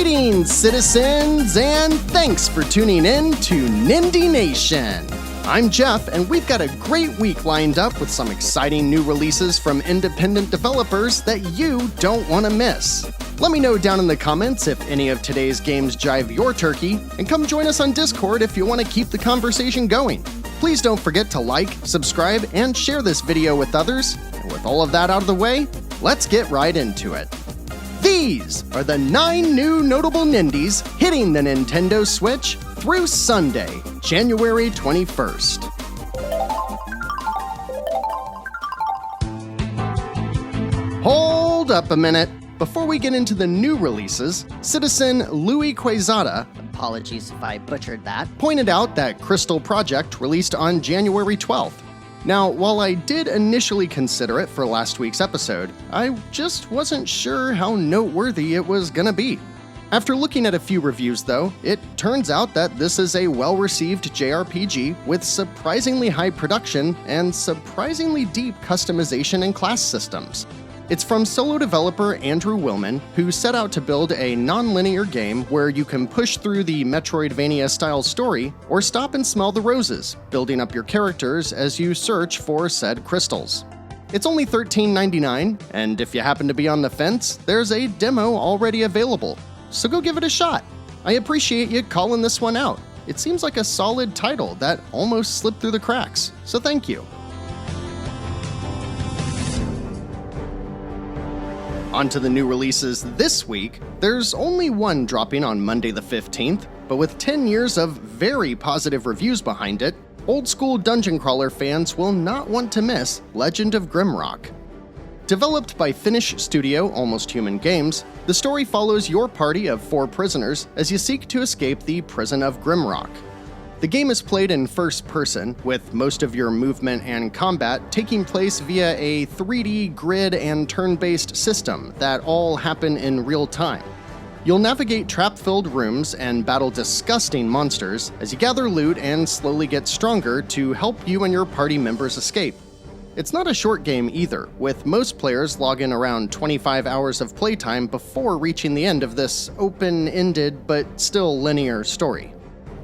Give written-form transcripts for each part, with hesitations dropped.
Greetings, citizens, and thanks for tuning in to Nindie Nation. I'm Jeff, and we've got a great week lined up with some exciting new releases from independent developers that you don't want to miss. Let me know down in the comments if any of today's games jive your turkey, and come join us on Discord if you want to keep the conversation going. Please don't forget to like, subscribe, and share this video with others. And with all of that out of the way, let's get right into it. These are the 9 new notable Nindies hitting the Nintendo Switch through Sunday, January 21st. Hold up a minute. Before we get into the new releases, citizen Louis Quezada, apologies if I butchered that, pointed out that Crystal Project released on January 12th. Now, while I did initially consider it for last week's episode, I just wasn't sure how noteworthy it was gonna be. After looking at a few reviews though, it turns out that this is a well-received JRPG with surprisingly high production and surprisingly deep customization and class systems. It's from solo developer Andrew Willman, who set out to build a non-linear game where you can push through the Metroidvania-style story or stop and smell the roses, building up your characters as you search for said crystals. It's only $13.99, and if you happen to be on the fence, there's a demo already available, so go give it a shot. I appreciate you calling this one out. It seems like a solid title that almost slipped through the cracks, so thank you. On to the new releases this week. There's only one dropping on Monday the 15th, but with 10 years of very positive reviews behind it, old-school dungeon crawler fans will not want to miss Legend of Grimrock. Developed by Finnish studio Almost Human Games, the story follows your party of 4 prisoners as you seek to escape the prison of Grimrock. The game is played in first person, with most of your movement and combat taking place via a 3D grid and turn-based system that all happen in real time. You'll navigate trap-filled rooms and battle disgusting monsters as you gather loot and slowly get stronger to help you and your party members escape. It's not a short game either, with most players log in around 25 hours of playtime before reaching the end of this open-ended but still linear story.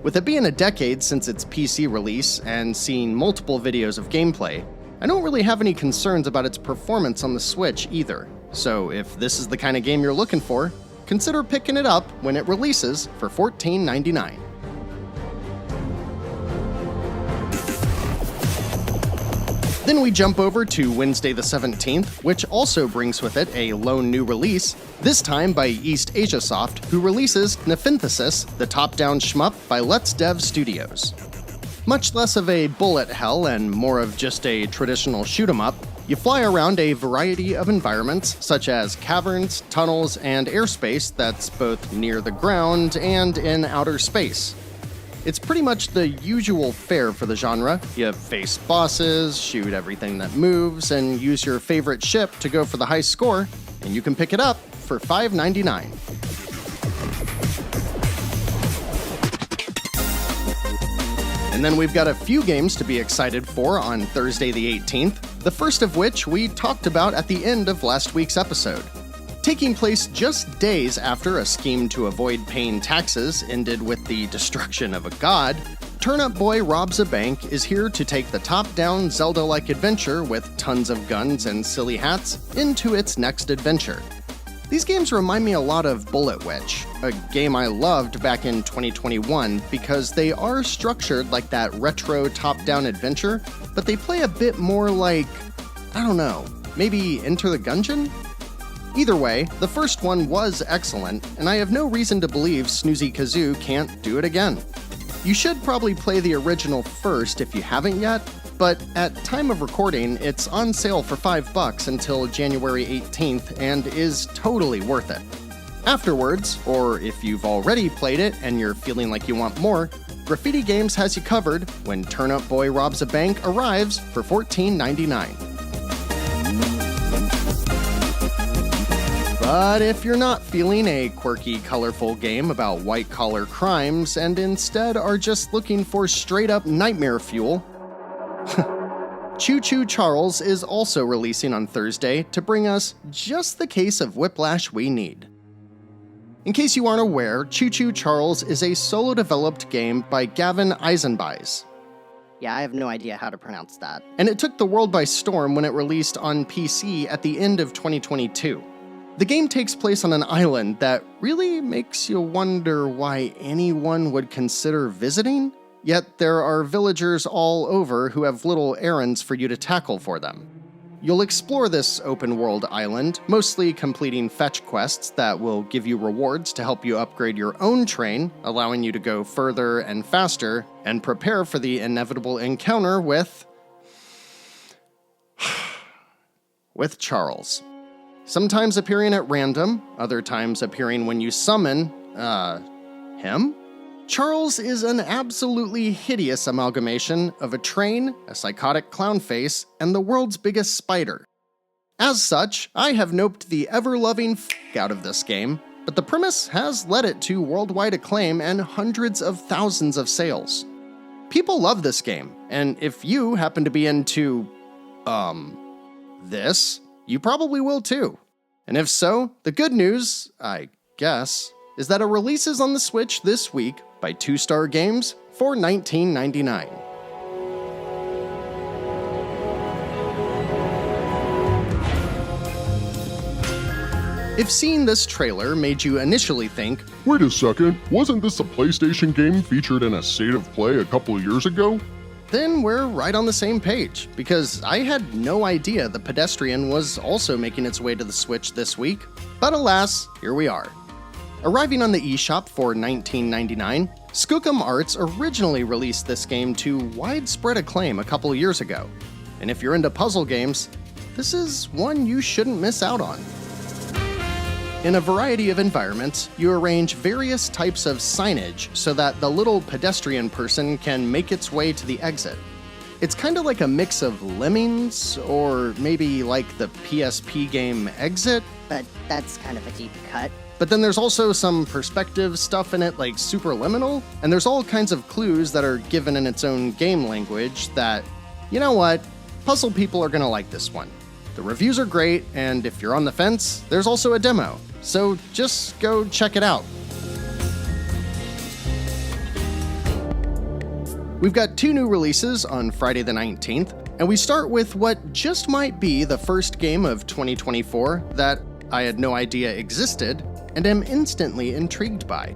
With it being a decade since its PC release and seeing multiple videos of gameplay, I don't really have any concerns about its performance on the Switch either. So if this is the kind of game you're looking for, consider picking it up when it releases for $14.99. Then we jump over to Wednesday the 17th, which also brings with it a lone new release, this time by East Asia Soft, who releases Nation of Nindie, the top-down shmup by Let's Dev Studios. Much less of a bullet hell and more of just a traditional shoot-'em-up, you fly around a variety of environments, such as caverns, tunnels, and airspace that's both near the ground and in outer space. It's pretty much the usual fare for the genre. You face bosses, shoot everything that moves, and use your favorite ship to go for the high score, and you can pick it up for $5.99. And then we've got a few games to be excited for on Thursday the 18th, the first of which we talked about at the end of last week's episode. Taking place just days after a scheme to avoid paying taxes ended with the destruction of a god, Turnup Boy Robs a Bank is here to take the top-down Zelda-like adventure with tons of guns and silly hats into its next adventure. These games remind me a lot of Bullet Witch, a game I loved back in 2021 because they are structured like that retro top-down adventure, but they play a bit more like, I don't know, maybe Enter the Gungeon? Either way, the first one was excellent, and I have no reason to believe Snoozy Kazoo can't do it again. You should probably play the original first if you haven't yet, but at time of recording, it's on sale for $5 until January 18th and is totally worth it. Afterwards, or if you've already played it and you're feeling like you want more, Graffiti Games has you covered when Turnup Boy Robs a Bank arrives for $14.99. But if you're not feeling a quirky, colorful game about white-collar crimes and instead are just looking for straight-up nightmare fuel, Cho Cho Charles is also releasing on Thursday to bring us just the case of whiplash we need. In case you aren't aware, Cho Cho Charles is a solo-developed game by Gavin Eisenbeis. Yeah, I have no idea how to pronounce that. And it took the world by storm when it released on PC at the end of 2022. The game takes place on an island that really makes you wonder why anyone would consider visiting, yet there are villagers all over who have little errands for you to tackle for them. You'll explore this open-world island, mostly completing fetch quests that will give you rewards to help you upgrade your own train, allowing you to go further and faster, and prepare for the inevitable encounter with Charles. Sometimes appearing at random, other times appearing when you summon, him? Charles is an absolutely hideous amalgamation of a train, a psychotic clown face, and the world's biggest spider. As such, I have noped the ever-loving out of this game, but the premise has led it to worldwide acclaim and hundreds of thousands of sales. People love this game, and if you happen to be into, this, you probably will too. And if so, the good news, I guess, is that it releases on the Switch this week by 2-Star Games for $19.99. If seeing this trailer made you initially think, wait a second, wasn't this a PlayStation game featured in a State of Play a couple years ago? then we're right on the same page, because I had no idea the Pedestrian was also making its way to the Switch this week. But alas, here we are. Arriving on the eShop for $19.99, Skookum Arts originally released this game to widespread acclaim a couple years ago. And if you're into puzzle games, this is one you shouldn't miss out on. In a variety of environments, you arrange various types of signage so that the little pedestrian person can make its way to the exit. It's kind of like a mix of Lemmings, or maybe like the PSP game Exit. But that's kind of a deep cut. But then there's also some perspective stuff in it like Superliminal, and there's all kinds of clues that are given in its own game language that, you know what, puzzle people are gonna like this one. The reviews are great, and if you're on the fence, there's also a demo. So just go check it out. We've got 2 new releases on Friday the 19th, and we start with what just might be the first game of 2024 that I had no idea existed and am instantly intrigued by.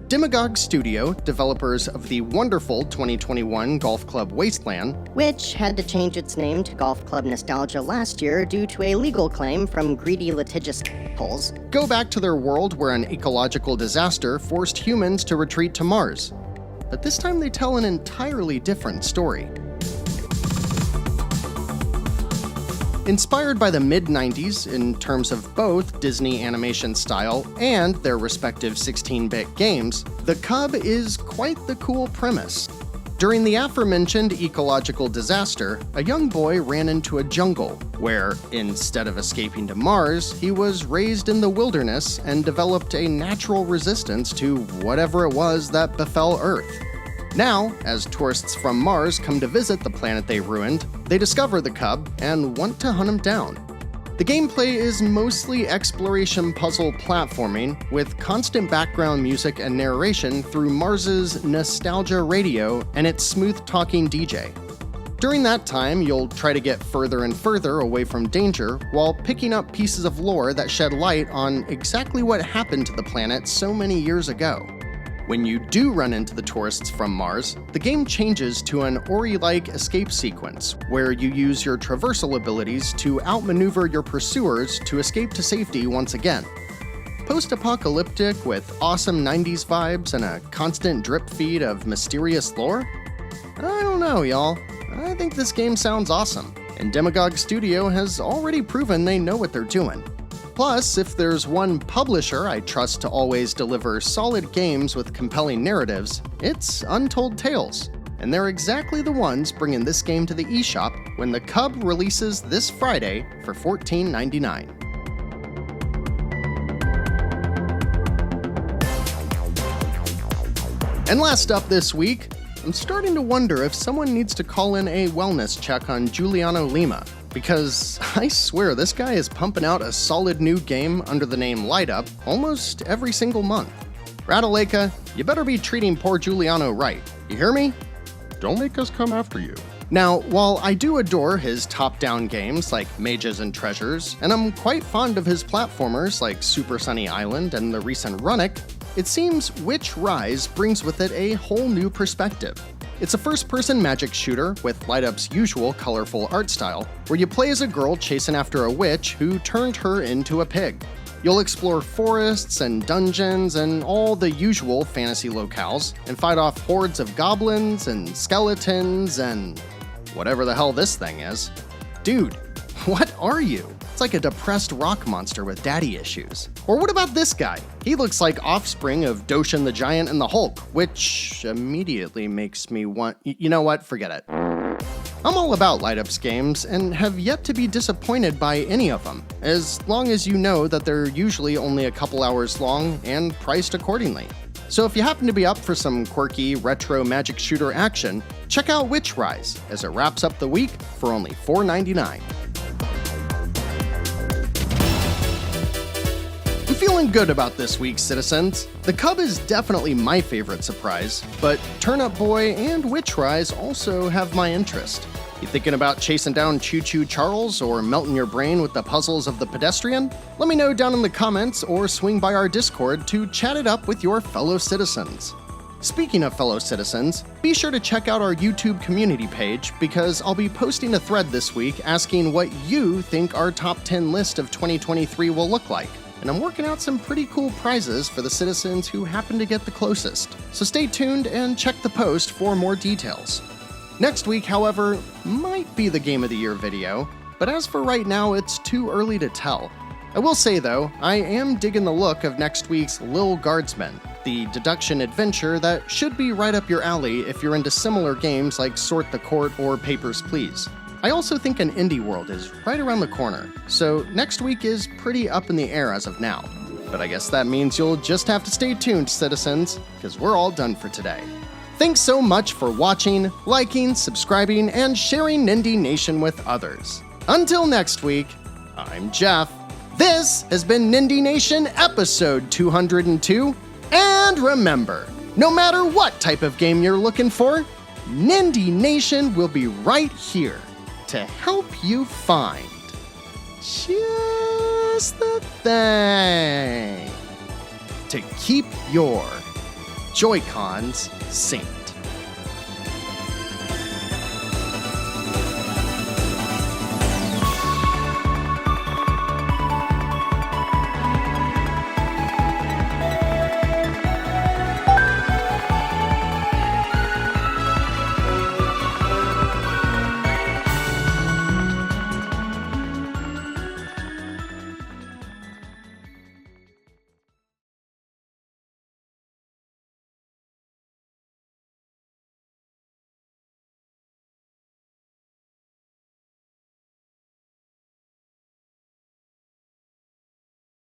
Demagogue Studio, developers of the wonderful 2021 Golf Club Wasteland, Which had to change its name to Golf Club Nostalgia last year due to a legal claim from greedy litigious holes. go back to their world where an ecological disaster forced humans to retreat to Mars. But this time they tell an entirely different story. Inspired by the mid-90s in terms of both Disney animation style and their respective 16-bit games, The Cub is quite the cool premise. During the aforementioned ecological disaster, a young boy ran into a jungle where, instead of escaping to Mars, he was raised in the wilderness and developed a natural resistance to whatever it was that befell Earth. Now, as tourists from Mars come to visit the planet they ruined, they discover the cub and want to hunt him down. The gameplay is mostly exploration puzzle platforming, with constant background music and narration through Mars's nostalgia radio and its smooth-talking DJ. During that time, you'll try to get further and further away from danger while picking up pieces of lore that shed light on exactly what happened to the planet so many years ago. When you do run into the tourists from Mars, the game changes to an Ori-like escape sequence, where you use your traversal abilities to outmaneuver your pursuers to escape to safety once again. Post-apocalyptic with awesome 90s vibes and a constant drip feed of mysterious lore? I don't know, y'all. I think this game sounds awesome, and Demagogue Studio has already proven they know what they're doing. Plus, if there's one publisher I trust to always deliver solid games with compelling narratives, it's Untold Tales. And they're exactly the ones bringing this game to the eShop when The Cub releases this Friday for $14.99. And last up this week, I'm starting to wonder if someone needs to call in a wellness check on Giuliano Lima. because I swear this guy is pumping out a solid new game under the name Light Up almost every single month. Radaleka, you better be treating poor Giuliano right. You hear me? Don't make us come after you. Now, while I do adore his top-down games like Mages and Treasures, and I'm quite fond of his platformers like Super Sunny Island and the recent Runic, it seems Witch Rise brings with it a whole new perspective. It's a first-person magic shooter with Light Up's usual colorful art style, where you play as a girl chasing after a witch who turned her into a pig. You'll explore forests and dungeons and all the usual fantasy locales, and fight off hordes of goblins and skeletons and whatever the hell this thing is. Dude, what are you? It's like a depressed rock monster with daddy issues. Or what about this guy? He looks like offspring of Doshin the Giant and the Hulk, which immediately makes me want... You know what? Forget it. I'm all about Light Up's games and have yet to be disappointed by any of them, as long as you know that they're usually only a couple hours long and priced accordingly. So if you happen to be up for some quirky, retro magic shooter action, check out Witch Rise, as it wraps up the week for only $4.99. I'm feeling good about this week, citizens. The Cub is definitely my favorite surprise, but Turnup Boy and Witch Rise also have my interest. You thinking about chasing down Cho Cho Charles or melting your brain with the puzzles of the Pedestrian? Let me know down in the comments or swing by our Discord to chat it up with your fellow citizens. Speaking of fellow citizens, be sure to check out our YouTube community page because I'll be posting a thread this week asking what you think our top 10 list of 2023 will look like. And I'm working out some pretty cool prizes for the citizens who happen to get the closest. So stay tuned and check the post for more details. Next week, however, might be the Game of the Year video, but as for right now, it's too early to tell. I will say though, I am digging the look of next week's Lil Guardsman, the deduction adventure that should be right up your alley if you're into similar games like Sort the Court or Papers, Please. I also think an indie world is right around the corner, so next week is pretty up in the air as of now. But I guess that means you'll just have to stay tuned, citizens, because we're all done for today. Thanks so much for watching, liking, subscribing, and sharing Nindie Nation with others. Until next week, I'm Jeff. This has been Nindie Nation episode 202, and remember, no matter what type of game you're looking for, Nindie Nation will be right here to help you find just the thing to keep your Joy-Cons synced.